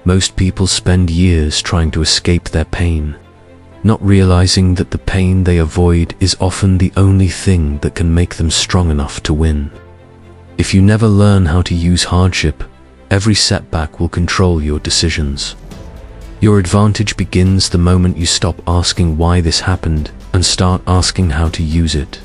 Most people spend years trying to escape their pain, not realizing that the pain they avoid is often the only thing that can make them strong enough to win. If you never learn how to use hardship, every setback will control your decisions. Your advantage begins the moment you stop asking why this happened and start asking how to use it.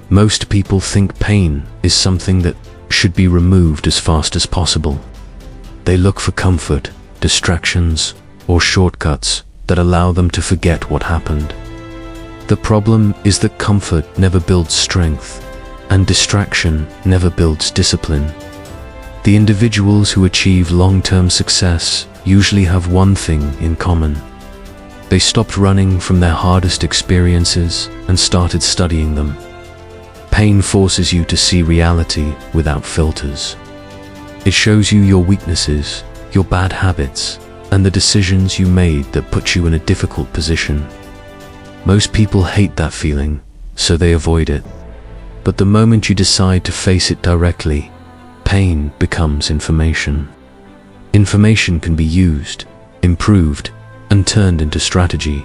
Most people think pain is something that should be removed as fast as possible. They look for comfort, distractions, or shortcuts that allow them to forget what happened. The problem is that comfort never builds strength, and distraction never builds discipline. The individuals who achieve long-term success usually have one thing in common. They stopped running from their hardest experiences and started studying them. Pain forces you to see reality without filters. It shows you your weaknesses, your bad habits, and the decisions you made that put you in a difficult position. Most people hate that feeling, so they avoid it. But the moment you decide to face it directly, pain becomes information. Information can be used, improved, and turned into strategy.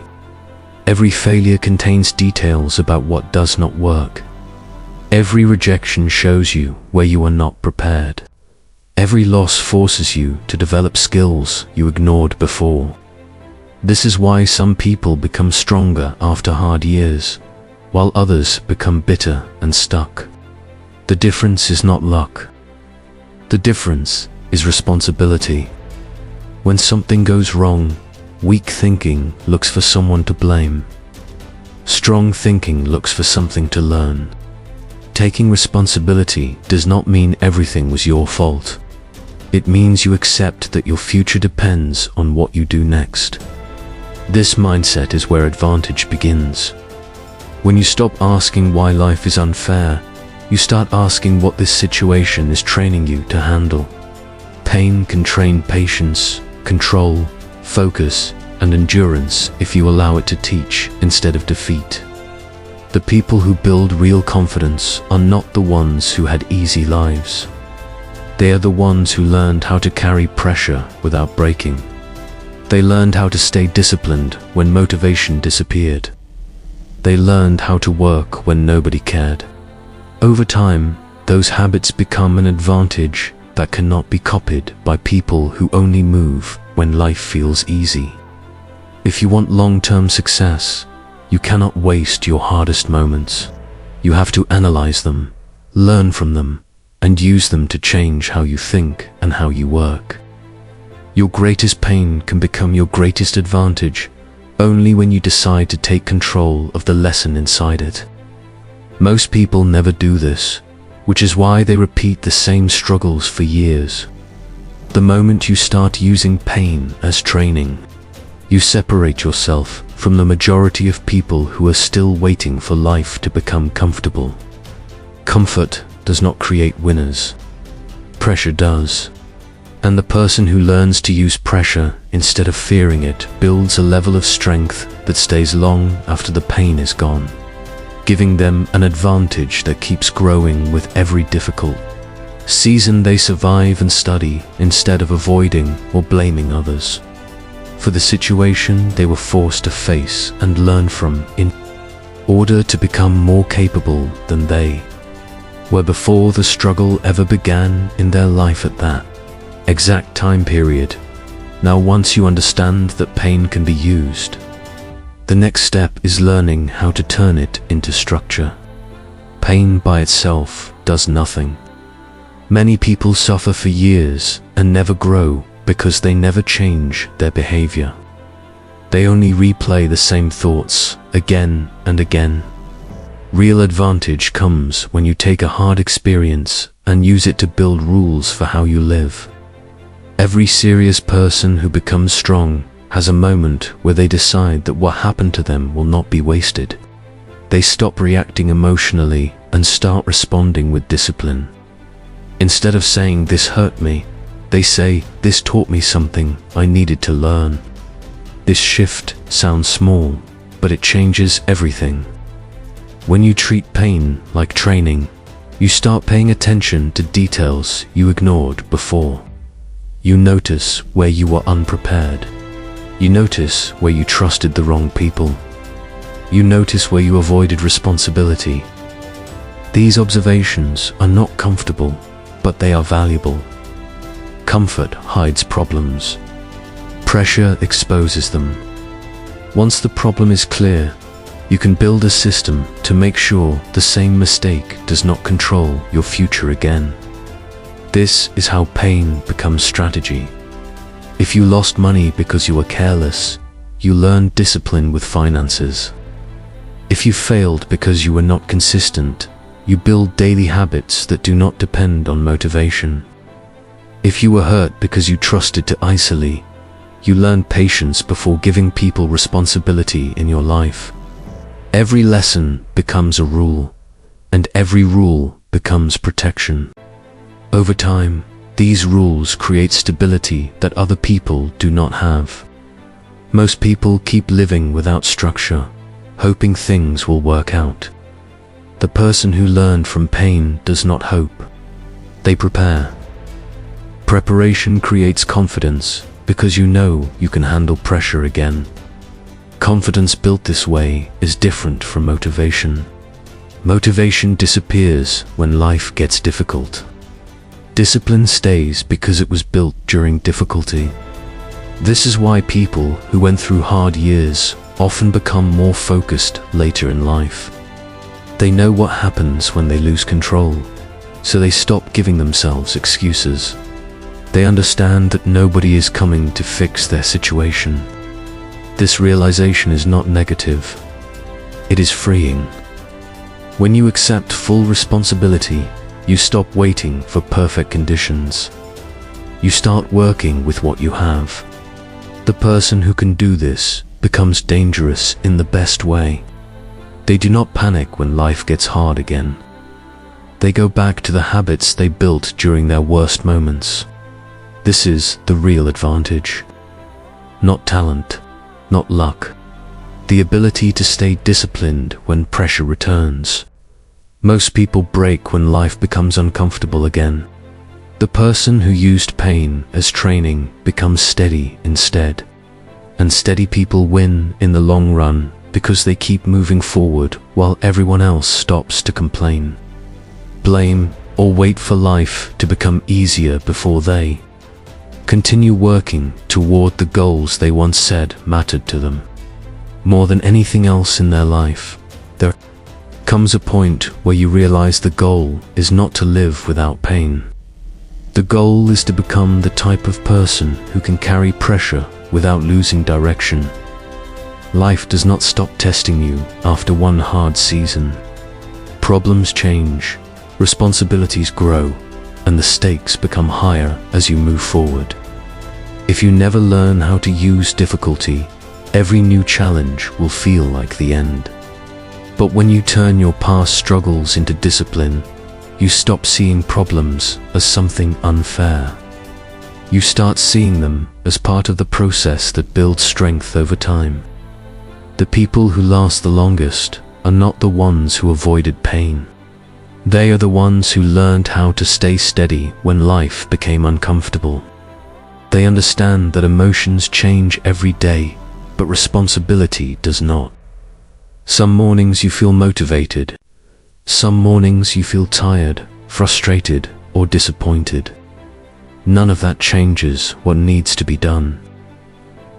Every failure contains details about what does not work. Every rejection shows you where you are not prepared. Every loss forces you to develop skills you ignored before. This is why some people become stronger after hard years, while others become bitter and stuck. The difference is not luck. The difference is responsibility. When something goes wrong, weak thinking looks for someone to blame. Strong thinking looks for something to learn. Taking responsibility does not mean everything was your fault. It means you accept that your future depends on what you do next. This mindset is where advantage begins. When you stop asking why life is unfair, you start asking what this situation is training you to handle. Pain can train patience, control, focus, and endurance if you allow it to teach instead of defeat. The people who build real confidence are not the ones who had easy lives. They are the ones who learned how to carry pressure without breaking. They learned how to stay disciplined when motivation disappeared. They learned how to work when nobody cared. Over time, those habits become an advantage that cannot be copied by people who only move when life feels easy. If you want long-term success, you cannot waste your hardest moments. You have to analyze them, learn from them, and use them to change how you think and how you work. Your greatest pain can become your greatest advantage only when you decide to take control of the lesson inside it. Most people never do this, which is why they repeat the same struggles for years. The moment you start using pain as training, you separate yourself from the majority of people who are still waiting for life to become comfortable. Comfort does not create winners. Pressure does. And the person who learns to use pressure instead of fearing it builds a level of strength that stays long after the pain is gone, giving them an advantage that keeps growing with every difficult season they survive and study instead of avoiding or blaming others for the situation they were forced to face and learn from in order to become more capable than they were before the struggle ever began in their life at that exact time period. Now, once you understand that pain can be used, the next step is learning how to turn it into structure. Pain by itself does nothing. Many people suffer for years and never grow because they never change their behavior. They only replay the same thoughts again and again. Real advantage comes when you take a hard experience and use it to build rules for how you live. Every serious person who becomes strong has a moment where they decide that what happened to them will not be wasted. They stop reacting emotionally and start responding with discipline. Instead of saying, "This hurt me," they say, "This taught me something I needed to learn." This shift sounds small, but it changes everything. When you treat pain like training, you start paying attention to details you ignored before. You notice where you were unprepared. You notice where you trusted the wrong people. You notice where you avoided responsibility. These observations are not comfortable, but they are valuable. Comfort hides problems. Pressure exposes them. Once the problem is clear, you can build a system to make sure the same mistake does not control your future again. This is how pain becomes strategy. If you lost money because you were careless, you learned discipline with finances. If you failed because you were not consistent, you build daily habits that do not depend on motivation. If you were hurt because you trusted to isolate, you learn patience before giving people responsibility in your life. Every lesson becomes a rule, and every rule becomes protection. Over time, these rules create stability that other people do not have. Most people keep living without structure, hoping things will work out. The person who learned from pain does not hope. They prepare. Preparation creates confidence because you know you can handle pressure again. Confidence built this way is different from motivation. Motivation disappears when life gets difficult. Discipline stays because it was built during difficulty. This is why people who went through hard years often become more focused later in life. They know what happens when they lose control, so they stop giving themselves excuses. They understand that nobody is coming to fix their situation. This realization is not negative. It is freeing. When you accept full responsibility, you stop waiting for perfect conditions. You start working with what you have. The person who can do this becomes dangerous in the best way. They do not panic when life gets hard again. They go back to the habits they built during their worst moments. This is the real advantage. Not talent, not luck. The ability to stay disciplined when pressure returns. Most people break when life becomes uncomfortable again. The person who used pain as training becomes steady instead. And steady people win in the long run because they keep moving forward while everyone else stops to complain, blame, or wait for life to become easier before they continue working toward the goals they once said mattered to them. More than anything else in their life, there comes a point where you realize the goal is not to live without pain. The goal is to become the type of person who can carry pressure without losing direction. Life does not stop testing you after one hard season. Problems change, responsibilities grow, and the stakes become higher as you move forward. If you never learn how to use difficulty, every new challenge will feel like the end. But when you turn your past struggles into discipline, you stop seeing problems as something unfair. You start seeing them as part of the process that builds strength over time. The people who last the longest are not the ones who avoided pain. They are the ones who learned how to stay steady when life became uncomfortable. They understand that emotions change every day, but responsibility does not. Some mornings you feel motivated. Some mornings you feel tired, frustrated, or disappointed. None of that changes what needs to be done.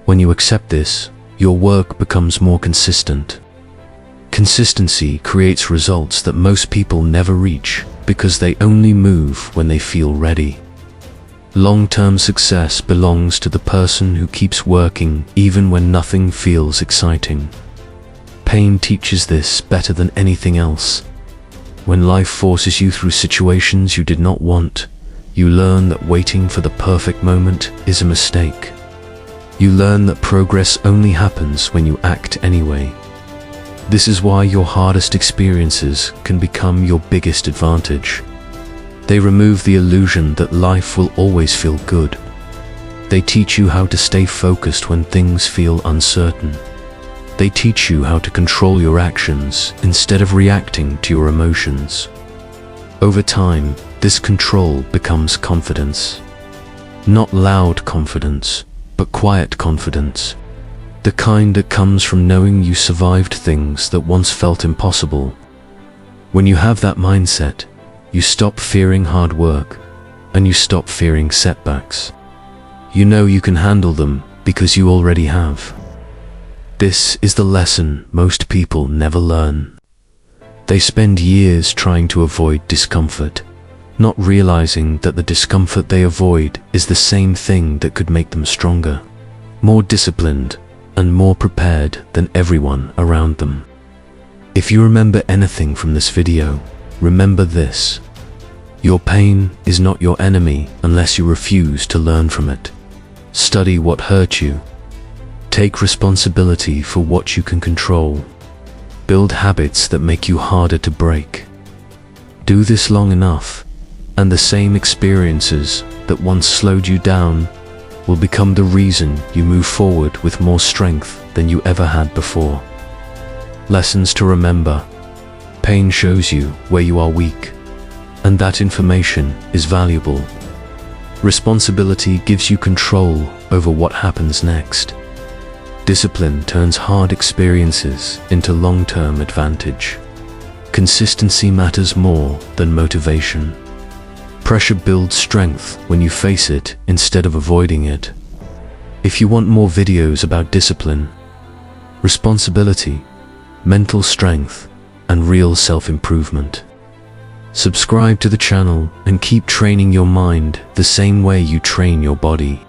When you accept this, your work becomes more consistent. Consistency creates results that most people never reach because they only move when they feel ready. Long-term success belongs to the person who keeps working even when nothing feels exciting. Pain teaches this better than anything else. When life forces you through situations you did not want, you learn that waiting for the perfect moment is a mistake. You learn that progress only happens when you act anyway. This is why your hardest experiences can become your biggest advantage. They remove the illusion that life will always feel good. They teach you how to stay focused when things feel uncertain. They teach you how to control your actions instead of reacting to your emotions. Over time, this control becomes confidence. Not loud confidence, but quiet confidence. The kind that comes from knowing you survived things that once felt impossible. When you have that mindset, you stop fearing hard work, and you stop fearing setbacks. You know you can handle them because you already have. This is the lesson most people never learn. They spend years trying to avoid discomfort, not realizing that the discomfort they avoid is the same thing that could make them stronger, more disciplined, and more prepared than everyone around them. If you remember anything from this video, remember this: your pain is not your enemy unless you refuse to learn from it. Study what hurt you. Take responsibility for what you can control. Build habits that make you harder to break. Do this long enough, and the same experiences that once slowed you down will become the reason you move forward with more strength than you ever had before. Lessons to remember: pain shows you where you are weak, and that information is valuable. Responsibility gives you control over what happens next. Discipline turns hard experiences into long-term advantage. Consistency matters more than motivation. Pressure builds strength when you face it instead of avoiding it. If you want more videos about discipline, responsibility, mental strength, and real self-improvement, subscribe to the channel and keep training your mind the same way you train your body.